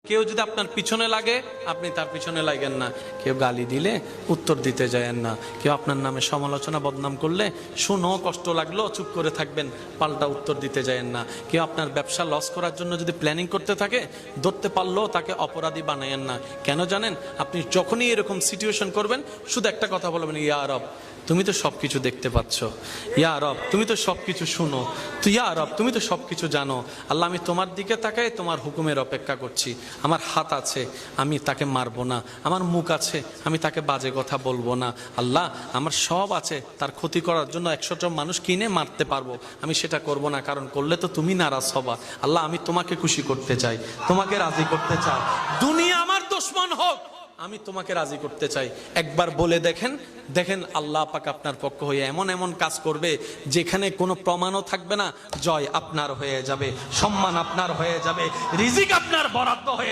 কেউ যদি আপনার পিছনে লাগে আপনি তার পিছনে লাগেন না, কেউ গালি দিলে উত্তর দিতে যায়েন না, কেউ আপনার নামে সমালোচনা বদনাম করলে শুনো কষ্ট লাগলো চুপ করে থাকবেন, পাল্টা উত্তর দিতে যায়েন না। কেউ আপনার ব্যবসা লস করার জন্য যদি প্ল্যানিং করতে থাকে ধরতে পারলেও তাকে অপরাধী বানায়েন না। কেন জানেন? আপনি যখনই এরকম সিচুয়েশন করবেন শুধু একটা কথা বলবেন, ইয়া রব তুমি তো সবকিছু দেখতে পাচ্ছ, ইয়া রব তুমি তো সবকিছু শুনো, তো ইয়া রব তুমি তো সবকিছু জানো। আল্লাহ আমি তোমার দিকে তাকাই তোমার হুকুমের অপেক্ষা করছি। আমার হাত আছে আমি তাকে মারবো না, আমার মুখ আছে আমি তাকে বাজে কথা বলবো না। আল্লাহ আমার সব আছে তার ক্ষতি করার জন্য 100 জন মানুষ কিনে মারতে পারবো, আমি সেটা করব না, কারণ করলে তো তুমি নারাজ হবা। আল্লাহ আমি তোমাকে খুশি করতে চাই, তোমাকে রাজি করতে চাই, দুনিয়া আমার দুশমন হোক আমি তোমাকে রাজি করতে চাই। একবার বলে দেখেন, দেখেন আল্লাহ পাক আপনার পক্ষ হয়ে এমন এমন কাজ করবে যেখানে কোনো প্রমাণও থাকবে না, জয় আপনার হয়ে যাবে, সম্মান আপনার হয়ে যাবে, রিজিক আপনার বরাদ্দ হয়ে